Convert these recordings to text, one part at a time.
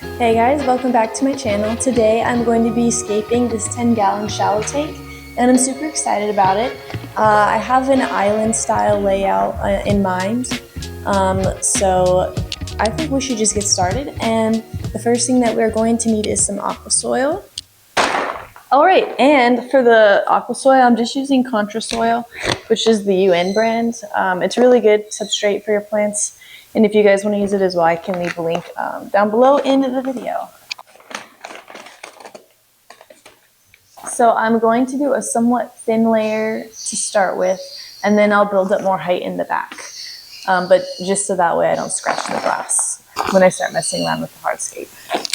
Hey guys, welcome back to my channel. Today I'm going to be scaping this 10-gallon shallow tank and I'm super excited about it. I have an island style layout in mind, so I think we should just get started. And the first thing that we're going to need is some aqua soil. Alright, and for the aqua soil I'm just using Contra soil, which is the UN brand. It's really good substrate for your plants. And if you guys want to use it as well, I can leave a link down below in the video. So I'm going to do a somewhat thin layer to start with, and then I'll build up more height in the back. But just so that way I don't scratch the glass when I start messing around with the hardscape.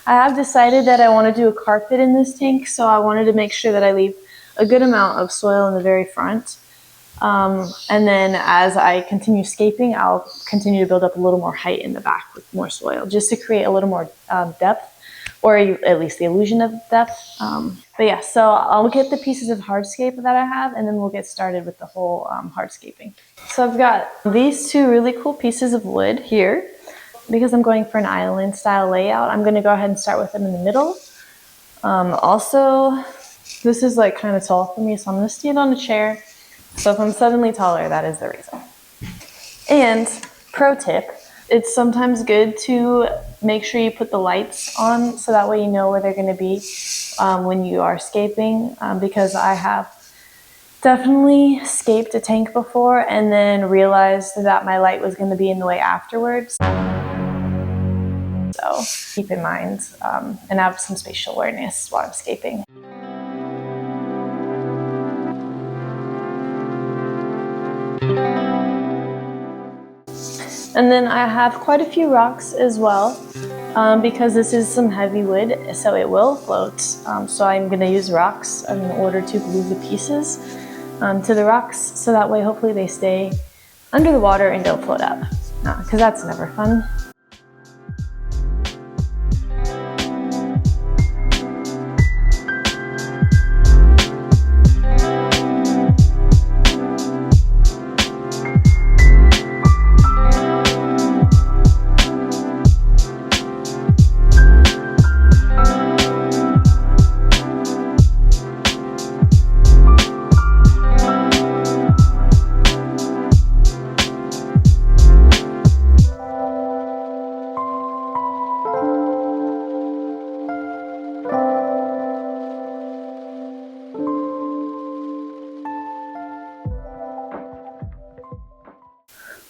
I have decided that I want to do a carpet in this tank, so I wanted to make sure that I leave a good amount of soil in the very front. And then as I continue scaping, I'll continue to build up a little more height in the back with more soil, just to create a little more depth, or at least the illusion of depth. But yeah, so I'll get the pieces of hardscape that I have, and then we'll get started with the whole hardscaping. So I've got these two really cool pieces of wood here. Because I'm going for an island style layout, I'm going to go ahead and start with them in the middle. Also, this is like kind of tall for me, so I'm going to stand on a chair. So if I'm suddenly taller, that is the reason. And pro tip, it's sometimes good to make sure you put the lights on so that way you know where they're going to be when you are scaping, because I have definitely scaped a tank before and then realized that my light was going to be in the way afterwards. So keep in mind and have some spatial awareness while I'm scaping. And then I have quite a few rocks as well because this is some heavy wood, so it will float. So I'm going to use rocks in order to glue the pieces to the rocks, so that way hopefully they stay under the water and don't float up, because that's never fun.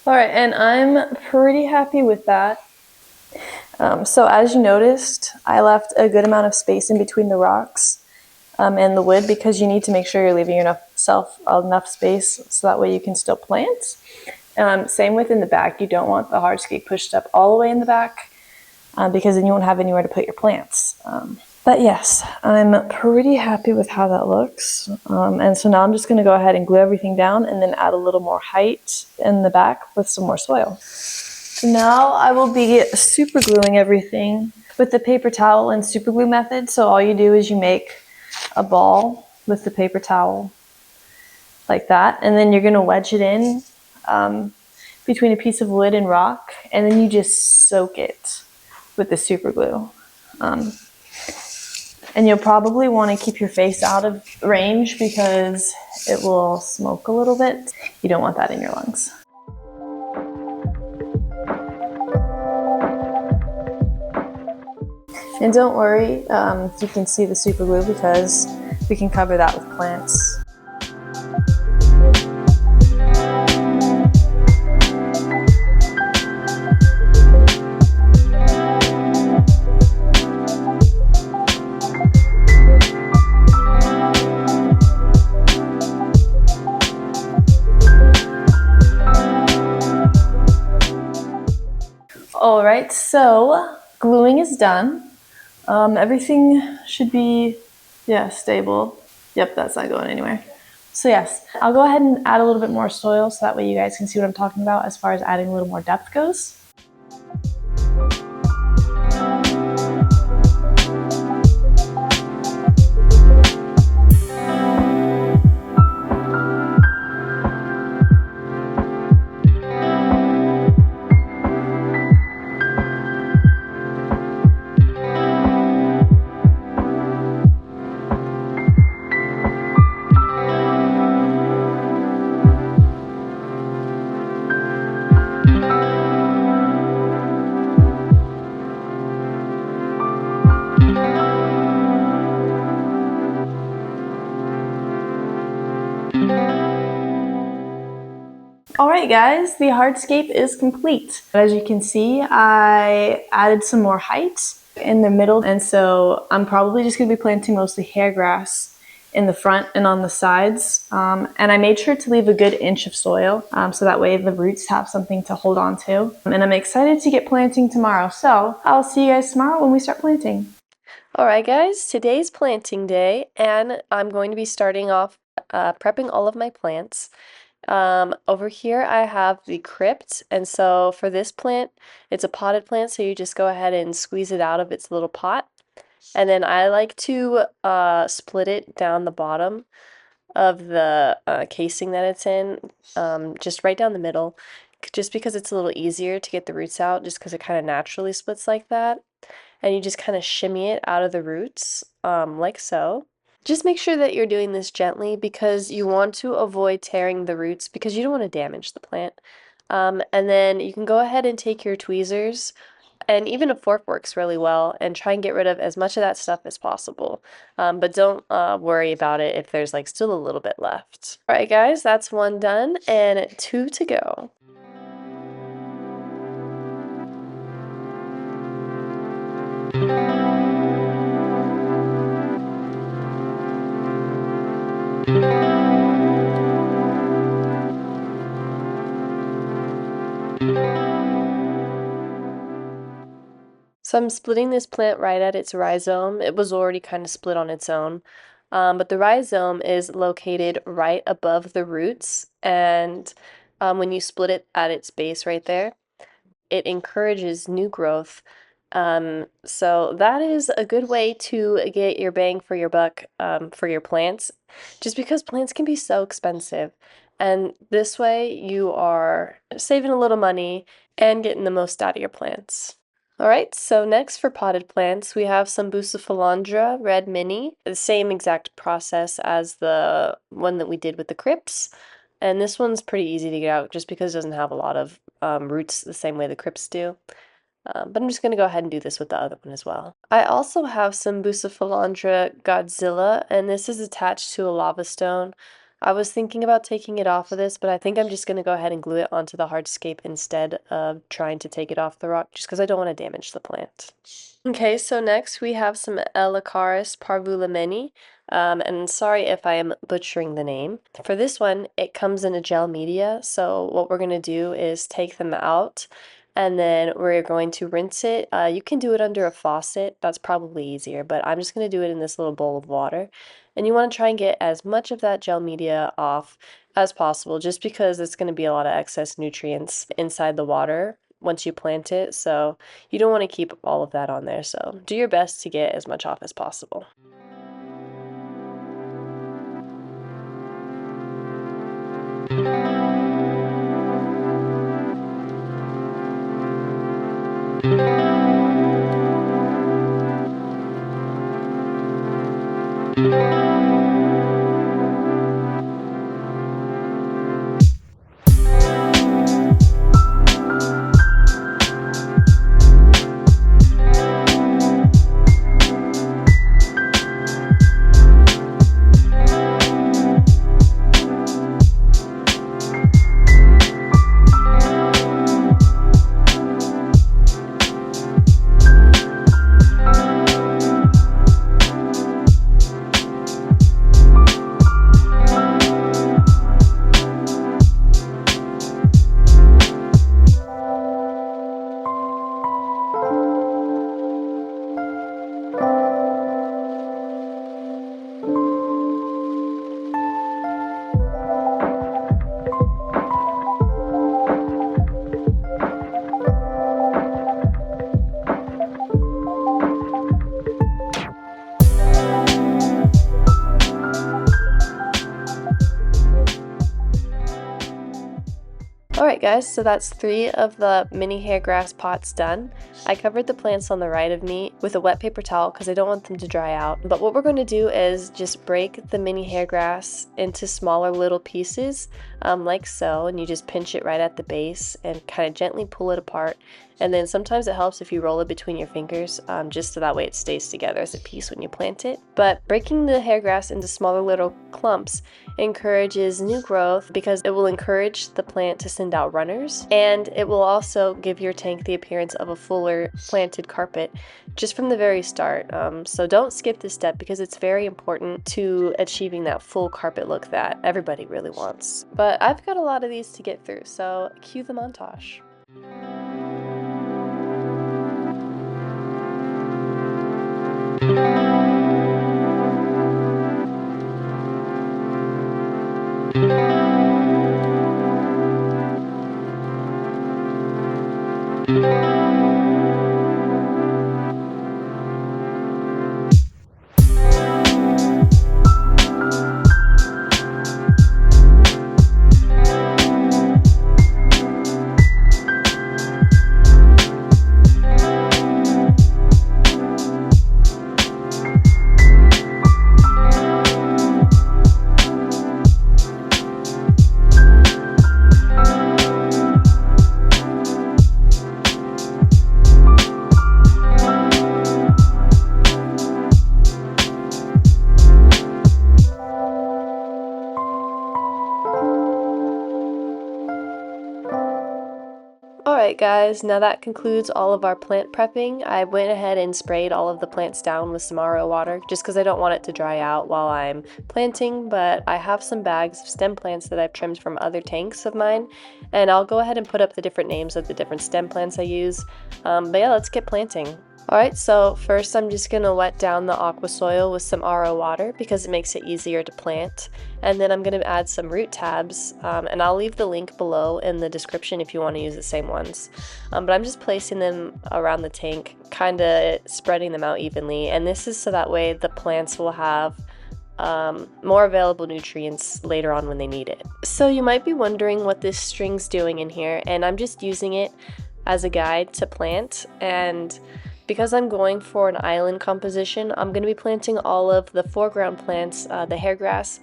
All right, and I'm pretty happy with that. So as you noticed, I left a good amount of space in between the rocks and the wood, because you need to make sure you're leaving enough space so that way you can still plant. Same with in the back. You don't want the hardscape pushed up all the way in the back because then you won't have anywhere to put your plants. But yes, I'm pretty happy with how that looks. And so now I'm just going to go ahead and glue everything down and then add a little more height in the back with some more soil. So now I will be super gluing everything with the paper towel and super glue method. So all you do is you make a ball with the paper towel like that. And then you're going to wedge it in between a piece of wood and rock. And then you just soak it with the super glue. And you'll probably want to keep your face out of range because it will smoke a little bit. You don't want that in your lungs. And don't worry if you can see the super glue, because we can cover that with plants. All right, so gluing is done. Everything should be, stable. Yep, that's not going anywhere. So yes, I'll go ahead and add a little bit more soil so that way you guys can see what I'm talking about as far as adding a little more depth goes. Alright guys, the hardscape is complete. As you can see, I added some more height in the middle, and so I'm probably just going to be planting mostly hair grass in the front and on the sides. And I made sure to leave a good inch of soil so that way the roots have something to hold on to. And I'm excited to get planting tomorrow, so I'll see you guys tomorrow when we start planting. Alright guys, today's planting day, and I'm going to be starting off prepping all of my plants. Over here I have the crypt, and so for this plant, it's a potted plant, so you just go ahead and squeeze it out of its little pot. And then I like to split it down the bottom of the casing that it's in, just right down the middle, just because it's a little easier to get the roots out, just because it kind of naturally splits like that. And you just kind of shimmy it out of the roots, like so. Just make sure that you're doing this gently because you want to avoid tearing the roots because you don't want to damage the plant. And then you can go ahead and take your tweezers, and even a fork works really well, and try and get rid of as much of that stuff as possible. But don't worry about it if there's like still a little bit left. All right, guys, that's one done and 2 to go. So I'm splitting this plant right at its rhizome. It was already kind of split on its own. But the rhizome is located right above the roots, and when you split it at its base right there, it encourages new growth. So that is a good way to get your bang for your buck for your plants, just because plants can be so expensive. And this way you are saving a little money and getting the most out of your plants. All right, so next for potted plants, we have some Bucephalandra Red Mini, the same exact process as the one that we did with the crypts. And this one's pretty easy to get out just because it doesn't have a lot of roots the same way the crypts do. But I'm just going to go ahead and do this with the other one as well. I also have some Bucephalandra Godzilla, and this is attached to a lava stone. I was thinking about taking it off of this, but I think I'm just going to go ahead and glue it onto the hardscape instead of trying to take it off the rock, just because I don't want to damage the plant. Okay, so next we have some Elacaris parvulameni, and sorry if I am butchering the name. For this one, it comes in a gel media, so what we're going to do is take them out, and then we're going to rinse it. You can do it under a faucet, that's probably easier, but I'm just going to do it in this little bowl of water. And you want to try and get as much of that gel media off as possible, just because it's going to be a lot of excess nutrients inside the water once you plant it, so you don't want to keep all of that on there, so do your best to get as much off as possible. Alright guys, so that's 3 of the mini hair grass pots done. I covered the plants on the right of me with a wet paper towel because I don't want them to dry out. But what we're going to do is just break the mini hair grass into smaller little pieces, like so, and you just pinch it right at the base and kind of gently pull it apart. And then sometimes it helps if you roll it between your fingers, just so that way it stays together as a piece when you plant it. But breaking the hair grass into smaller little clumps encourages new growth because it will encourage the plant to send out runners, and it will also give your tank the appearance of a fuller planted carpet just from the very start. So don't skip this step because it's very important to achieving that full carpet look that everybody really wants. But I've got a lot of these to get through, so cue the montage. Alright guys, now that concludes all of our plant prepping. I went ahead and sprayed all of the plants down with some RO water just because I don't want it to dry out while I'm planting, but I have some bags of stem plants that I've trimmed from other tanks of mine, and I'll go ahead and put up the different names of the different stem plants I use. But yeah, let's get planting. Alright, so first I'm just going to wet down the aqua soil with some RO water because it makes it easier to plant. And then I'm going to add some root tabs, and I'll leave the link below in the description if you want to use the same ones. But I'm just placing them around the tank, kind of spreading them out evenly. And this is so that way the plants will have more available nutrients later on when they need it. So you might be wondering what this string's doing in here, and I'm just using it as a guide to plant. And because I'm going for an island composition, I'm going to be planting all of the foreground plants, the hair grass,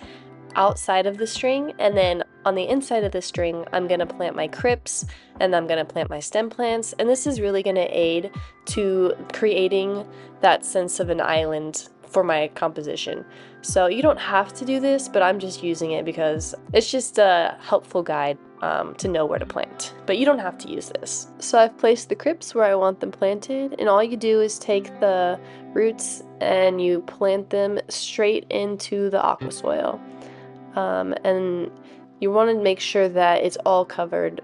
outside of the string, and then on the inside of the string I'm going to plant my crypts, and I'm going to plant my stem plants, and this is really going to aid to creating that sense of an island for my composition. So you don't have to do this, but I'm just using it because it's just a helpful guide to know where to plant, but you don't have to use this. So I've placed the crypts where I want them planted, and all you do is take the roots and you plant them straight into the aqua soil. And you want to make sure that it's all covered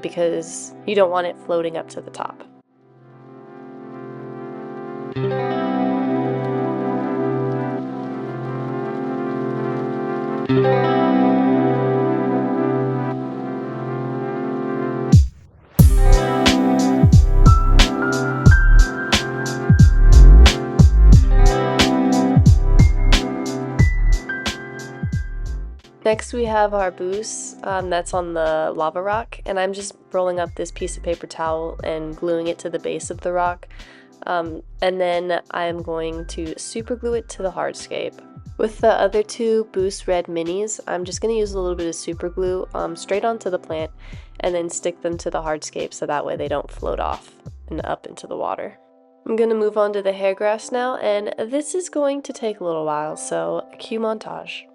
because you don't want it floating up to the top. Next we have our boost that's on the lava rock, and I'm just rolling up this piece of paper towel and gluing it to the base of the rock, and then I'm going to super glue it to the hardscape. With the other two Boost Red Minis, I'm just going to use a little bit of super glue straight onto the plant and then stick them to the hardscape so that way they don't float off and up into the water. I'm going to move on to the hair grass now, and this is going to take a little while, so cue montage.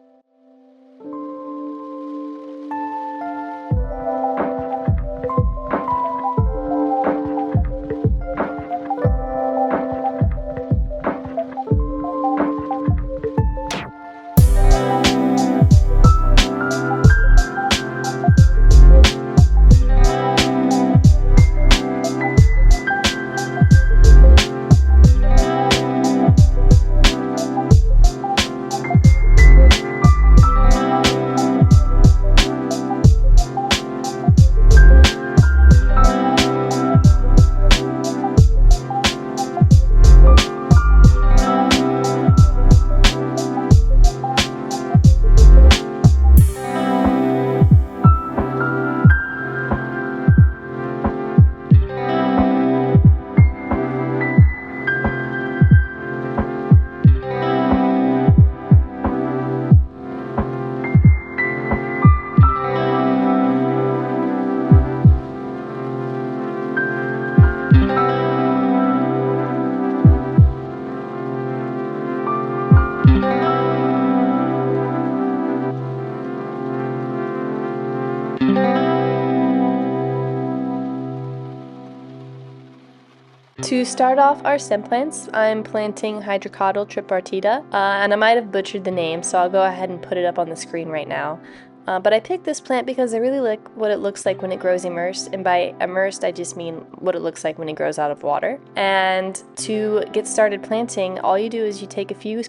To start off our stem plants, I'm planting Hydrocotyle tripartita, and I might have butchered the name, so I'll go ahead and put it up on the screen right now. But I picked this plant because I really like what it looks like when it grows immersed, and by immersed I just mean what it looks like when it grows out of water. And to get started planting, all you do is you take a few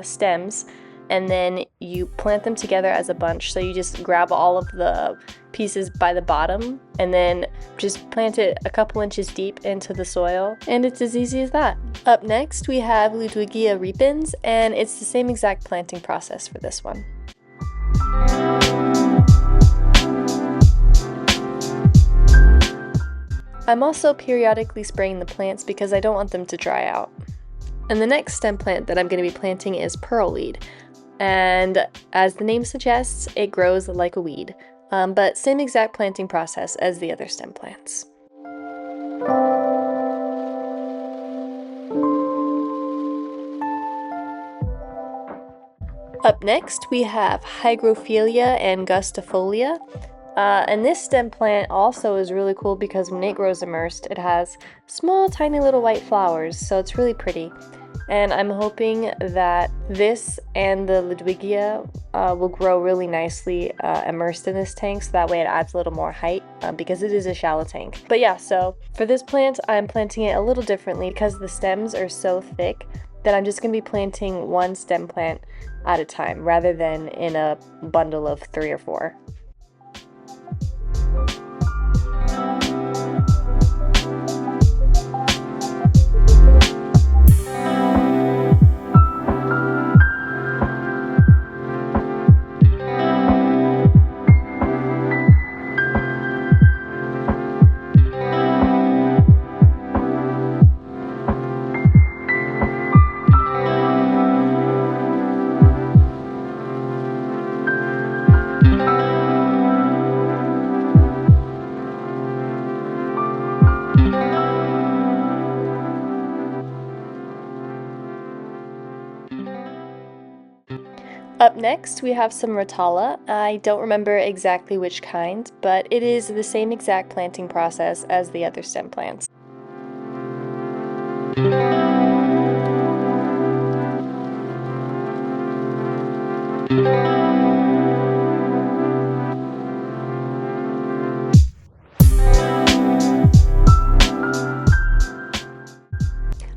stems and then you plant them together as a bunch. So you just grab all of the pieces by the bottom and then just plant it a couple inches deep into the soil, and it's as easy as that. Up next we have Ludwigia repens, and it's the same exact planting process for this one. I'm also periodically spraying the plants because I don't want them to dry out. And the next stem plant that I'm going to be planting is pearlweed. And as the name suggests, it grows like a weed. But same exact planting process as the other stem plants. Up next, we have Hygrophila angustifolia. And this stem plant also is really cool because when it grows immersed, it has small, tiny little white flowers, so it's really pretty. And I'm hoping that this and the Ludwigia will grow really nicely immersed in this tank, so that way it adds a little more height because it is a shallow tank. But yeah, so for this plant, I'm planting it a little differently because the stems are so thick that I'm just going to be planting one stem plant at a time rather than in a bundle of 3 or 4. Up next, we have some Rotala. I don't remember exactly which kind, but it is the same exact planting process as the other stem plants.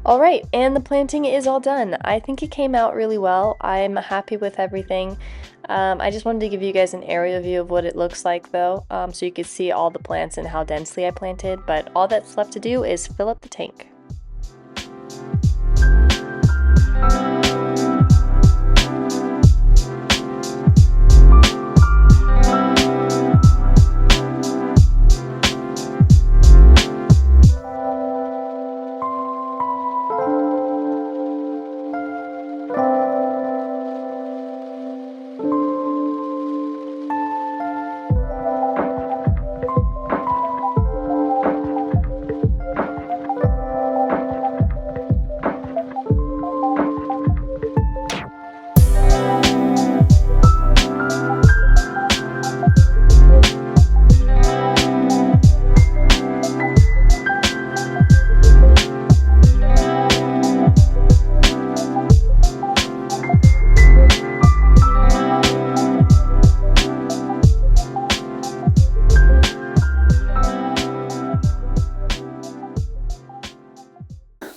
Alright, and the planting is all done. I think it came out really well. I'm happy with everything. I just wanted to give you guys an aerial view of what it looks like though, so you could see all the plants and how densely I planted, but all that's left to do is fill up the tank.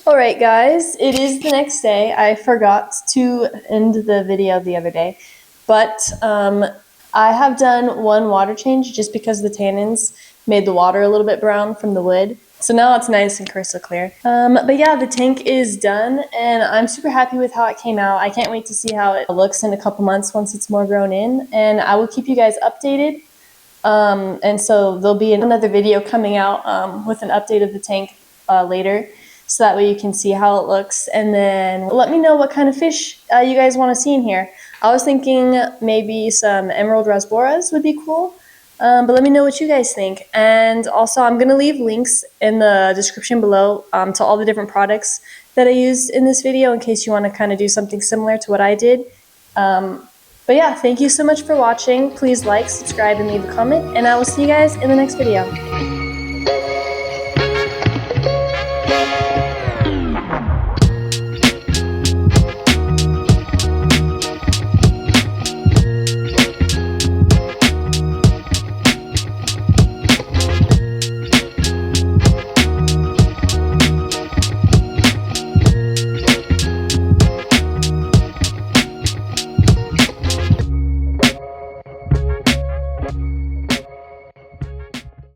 Alright guys, it is the next day. I forgot to end the video the other day, but I have done one water change just because the tannins made the water a little bit brown from the wood. So now it's nice and crystal clear. But yeah, the tank is done and I'm super happy with how it came out. I can't wait to see how it looks in a couple months once it's more grown in, and I will keep you guys updated. And so there'll be another video coming out with an update of the tank later, so that way you can see how it looks, and then let me know what kind of fish you guys want to see in here. I was thinking maybe some emerald rasboras would be cool, but let me know what you guys think. And also I'm going to leave links in the description below to all the different products that I used in this video in case you want to kind of do something similar to what I did. But yeah, thank you so much for watching. Please like, subscribe, and leave a comment, and I will see you guys in the next video.